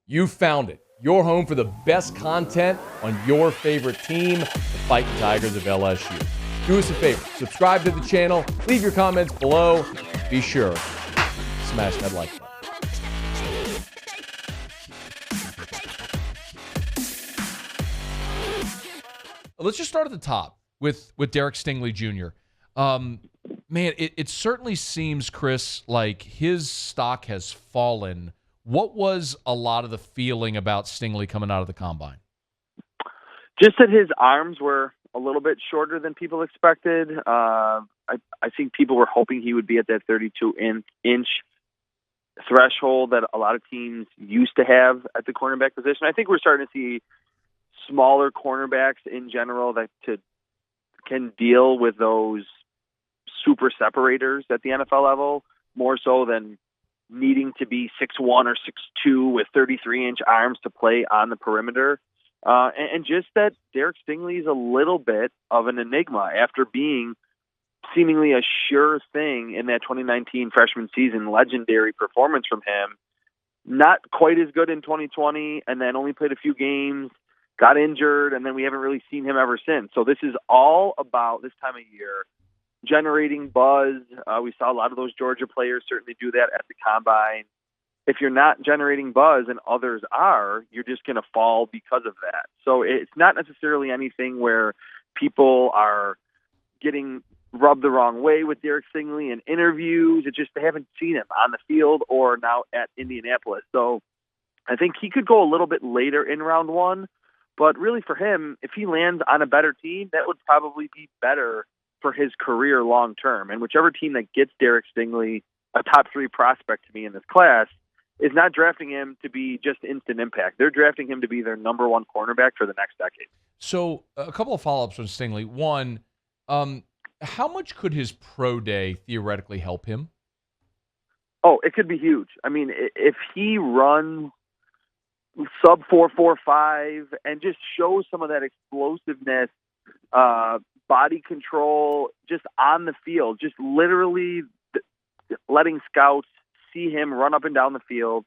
You found it. Your home for the best content on your favorite team, the Fighting Tigers of LSU. Do us a favor. Subscribe to the channel. Leave your comments below. Be sure to smash that like button. Let's just start at the top with Derek Stingley Jr. Man, it certainly seems, Chris, like his stock has fallen. What was a lot of the feeling about Stingley coming out of the combine? Just that his arms were a little bit shorter than people expected. I think people were hoping he would be at that 32-inch threshold that a lot of teams used to have at the cornerback position. I think we're starting to see smaller cornerbacks in general that can deal with those super separators at the NFL level more so than needing to be 6'1" or 6'2" with 33-inch arms to play on the perimeter. And just that Derek Stingley is a little bit of an enigma after being seemingly a sure thing in that 2019 freshman season, legendary performance from him. Not quite as good in 2020, and then only played a few games, got injured, and then we haven't really seen him ever since. So this is all about this time of year, generating buzz. We saw a lot of those Georgia players certainly do that at the combine. If you're not generating buzz and others are, you're just going to fall because of that. So it's not necessarily anything where people are getting rubbed the wrong way with Derek Stingley in interviews. It's just they haven't seen him on the field or now at Indianapolis. So I think he could go a little bit later in round one. But really for him, if he lands on a better team, that would probably be better for his career long term. And whichever team that gets Derek Stingley, a top 3 prospect to me in this class, is not drafting him to be just instant impact. They're drafting him to be their number 1 cornerback for the next decade. So a couple of follow-ups on Stingley. One, how much could his pro day theoretically help him? Oh, it could be huge. I mean, if he runs sub 4.45 and just shows some of that explosiveness, body control, just on the field, just literally letting scouts see him run up and down the field.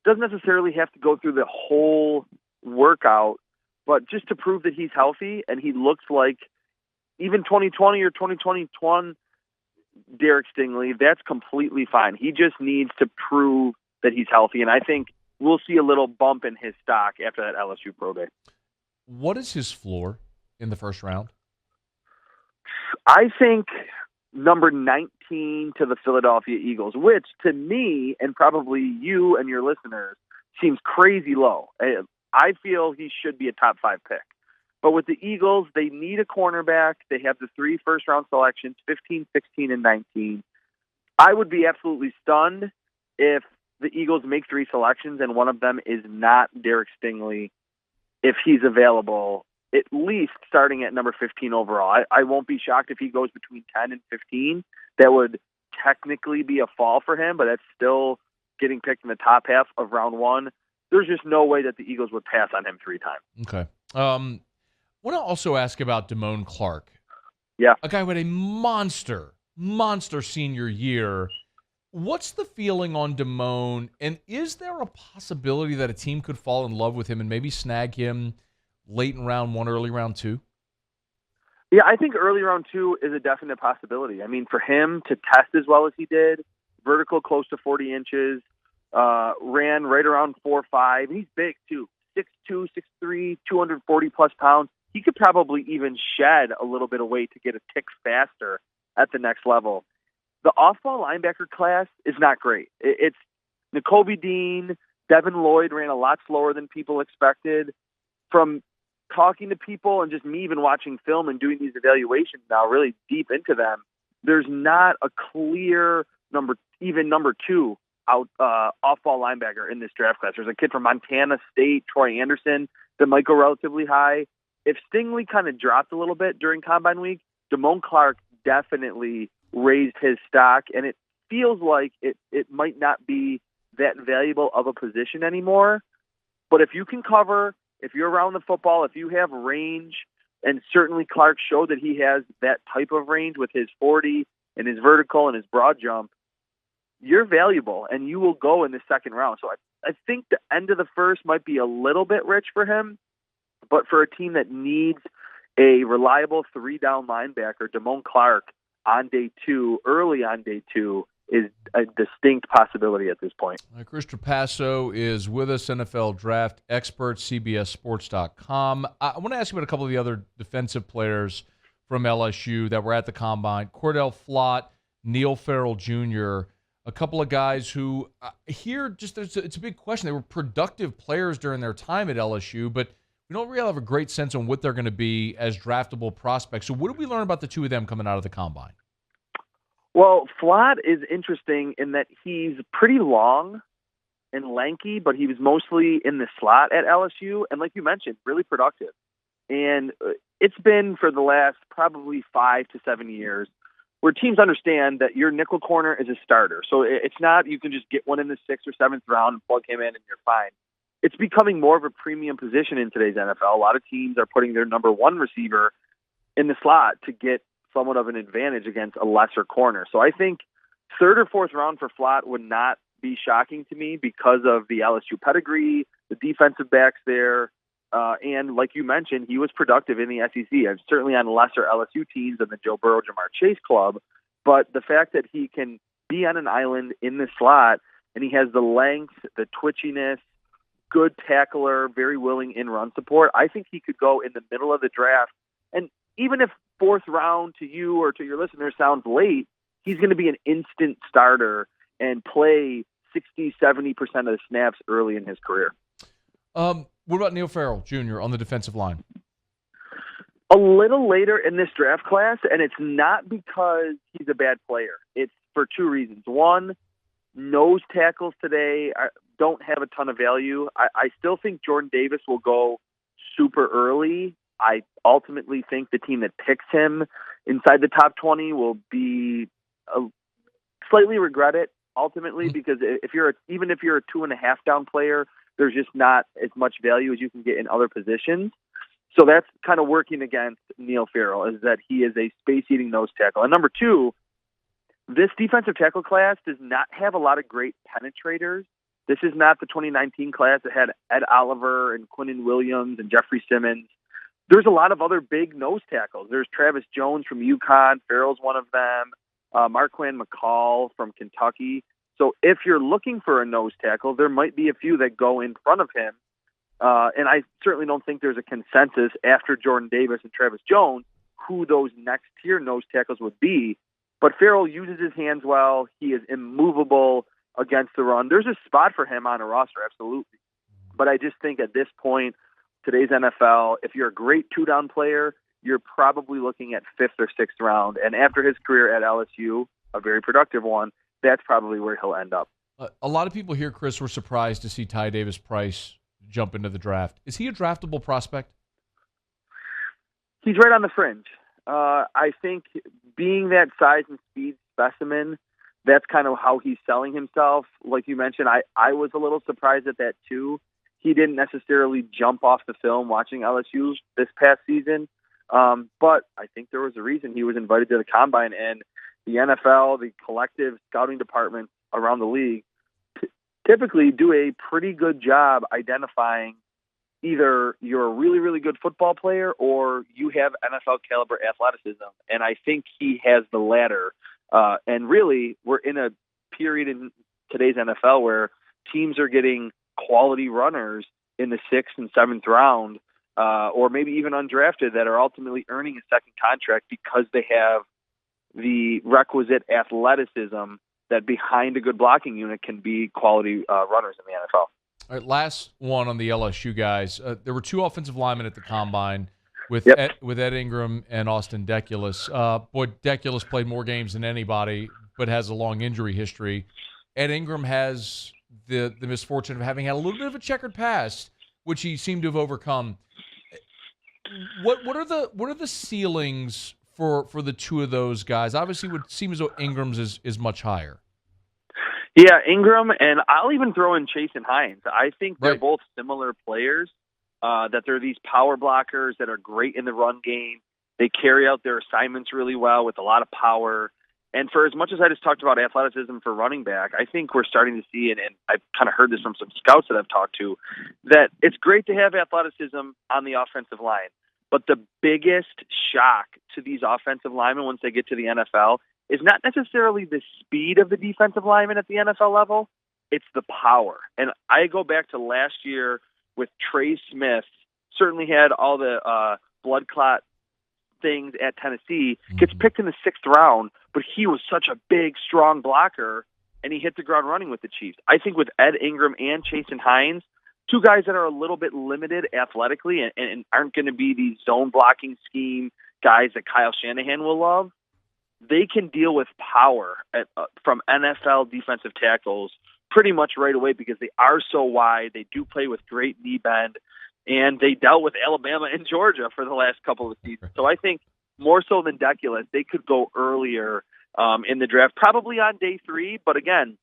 Doesn't necessarily have to go through the whole workout, but just to prove that he's healthy and he looks like even 2020 or 2021 Derek Stingley, that's completely fine. He just needs to prove that he's healthy, and I think we'll see a little bump in his stock after that LSU Pro Day. What is his floor in the first round? I think number 19 to the Philadelphia Eagles, which to me and probably you and your listeners seems crazy low. I feel he should be a top 5 pick. But with the Eagles, they need a cornerback. They have the 3 first-round selections, 15, 16, and 19. I would be absolutely stunned if the Eagles make 3 selections and one of them is not Derek Stingley if he's available, at least starting at number 15 overall. I won't be shocked if he goes between 10 and 15. That would technically be a fall for him, but that's still getting picked in the top half of round 1. There's just no way that the Eagles would pass on him 3 times. Okay. I want to also ask about Damone Clark. Yeah. A guy with a monster senior year. What's the feeling on Damone, and is there a possibility that a team could fall in love with him and maybe snag him late in round 1, early round 2? Yeah, I think early round 2 is a definite possibility. I mean, for him to test as well as he did, vertical close to 40 inches, ran right around 4.5. He's big, too. 6'2", 6'3", 240-plus pounds. He could probably even shed a little bit of weight to get a tick faster at the next level. The off-ball linebacker class is not great. It's Nakobe Dean, Devin Lloyd ran a lot slower than people expected. From talking to people and just me even watching film and doing these evaluations now really deep into them, there's not a clear number 2 off-ball linebacker in this draft class. There's a kid from Montana State, Troy Anderson, that might go relatively high. If Stingley kind of dropped a little bit during Combine Week, Damone Clark definitely raised his stock, and it feels like it might not be that valuable of a position anymore. But if you can cover, if you're around the football, if you have range, and certainly Clark showed that he has that type of range with his 40 and his vertical and his broad jump, you're valuable, and you will go in the second round. So I think the end of the first might be a little bit rich for him, but for a team that needs a reliable 3-down linebacker, Damone Clark on day 2, early on day 2, is a distinct possibility at this point. Chris Trapasso is with us, NFL draft expert, CBSSports.com. I want to ask you about a couple of the other defensive players from LSU that were at the Combine. Cordell, Flott, Neil Farrell Jr., a couple of guys who here just it's a big question. They were productive players during their time at LSU, but we don't really have a great sense on what they're going to be as draftable prospects. So what did we learn about the two of them coming out of the Combine? Well, Flott is interesting in that he's pretty long and lanky, but he was mostly in the slot at LSU, and like you mentioned, really productive. And it's been for the last probably 5 to 7 years where teams understand that your nickel corner is a starter. So it's not you can just get one in the 6th or 7th round and plug him in and you're fine. It's becoming more of a premium position in today's NFL. A lot of teams are putting their number 1 receiver in the slot to get somewhat of an advantage against a lesser corner. So I think 3rd or 4th round for Flott would not be shocking to me because of the LSU pedigree, the defensive backs there, and like you mentioned, he was productive in the SEC, and certainly on lesser LSU teams than the Joe Burrow, Jamar Chase club. But the fact that he can be on an island in the slot, and he has the length, the twitchiness, good tackler, very willing in run support, I think he could go in the middle of the draft. And even if 4th round to you or to your listeners sounds late, he's going to be an instant starter and play 60, 70% of the snaps early in his career. What about Neil Farrell Jr. on the defensive line? A little later in this draft class, and it's not because he's a bad player. It's for 2 reasons. One, nose tackles today don't have a ton of value. I still think Jordan Davis will go super early. I ultimately think the team that picks him inside the top 20 will be slightly regret it ultimately, because even if you're a 2.5 down player, there's just not as much value as you can get in other positions. So that's kind of working against Neil Farrell, is that he is a space-eating nose tackle. And number 2, this defensive tackle class does not have a lot of great penetrators. This is not the 2019 class that had Ed Oliver and Quinnen Williams and Jeffrey Simmons. There's a lot of other big nose tackles. There's Travis Jones from UConn. Farrell's one of them. Marquand McCall from Kentucky. So if you're looking for a nose tackle, there might be a few that go in front of him. And I certainly don't think there's a consensus after Jordan Davis and Travis Jones who those next tier nose tackles would be. But Farrell uses his hands well. He is immovable against the run. There's a spot for him on a roster, absolutely. But I just think at this point, today's NFL, if you're a great 2-down player, you're probably looking at 5th or 6th round. And after his career at LSU, a very productive one, that's probably where he'll end up. A lot of people here, Chris, were surprised to see Ty Davis-Price jump into the draft. Is he a draftable prospect? He's right on the fringe. I think being that size and speed specimen, that's kind of how he's selling himself. Like you mentioned, I was a little surprised at that too. He didn't necessarily jump off the film watching LSU this past season. But I think there was a reason he was invited to the Combine, and the NFL, the collective scouting departments around the league typically do a pretty good job identifying either you're a really, really good football player or you have NFL caliber athleticism. And I think he has the latter. And really, we're in a period in today's NFL where teams are getting quality runners in the 6th and 7th round, or maybe even undrafted, that are ultimately earning a second contract because they have the requisite athleticism that behind a good blocking unit can be quality runners in the NFL. All right, last one on the LSU guys. There were 2 offensive linemen at the Combine with Ed Ingram and Austin Deculus. Boy, Deculus played more games than anybody, but has a long injury history. Ed Ingram has the misfortune of having had a little bit of a checkered past, which he seemed to have overcome. What are the ceilings for the 2 of those guys? Obviously, it would seem as though Ingram's is much higher. Yeah, Ingram, and I'll even throw in Chase and Hines. I think they're both similar players, that they're these power blockers that are great in the run game. They carry out their assignments really well with a lot of power. And for as much as I just talked about athleticism for running back, I think we're starting to see, and I've kind of heard this from some scouts that I've talked to, that it's great to have athleticism on the offensive line. But the biggest shock to these offensive linemen once they get to the NFL is not necessarily the speed of the defensive linemen at the NFL level, it's the power. And I go back to last year with Trey Smith, certainly had all the blood clot things at Tennessee, gets picked in the 6th round, but he was such a big, strong blocker, and he hit the ground running with the Chiefs. I think with Ed Ingram and Chasen Hines, two guys that are a little bit limited athletically and aren't going to be these zone blocking scheme guys that Kyle Shanahan will love, they can deal with power from NFL defensive tackles pretty much right away because they are so wide. They do play with great knee bend, and they dealt with Alabama and Georgia for the last couple of seasons. So I think more so than Deculus, they could go earlier in the draft, probably on day 3. But again,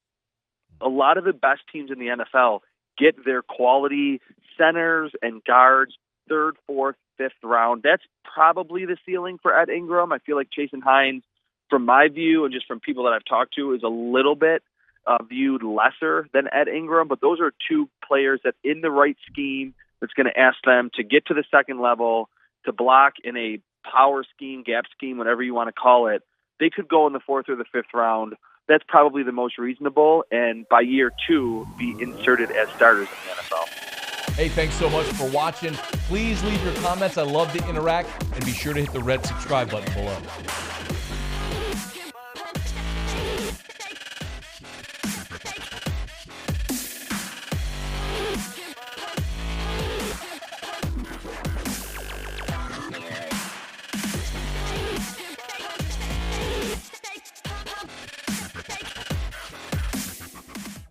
a lot of the best teams in the NFL get their quality centers and guards 3rd, 4th, 5th round. That's probably the ceiling for Ed Ingram. I feel like Chasen Hines, from my view and just from people that I've talked to, is a little bit viewed lesser than Ed Ingram. But those are two players that in the right scheme that's going to ask them to get to the 2nd level, to block in a power scheme, gap scheme, whatever you want to call it. They could go in the 4th or the 5th round. That's probably the most reasonable, and by year 2, be inserted as starters in the NFL. Hey, thanks so much for watching. Please leave your comments. I love to interact, and be sure to hit the red subscribe button below.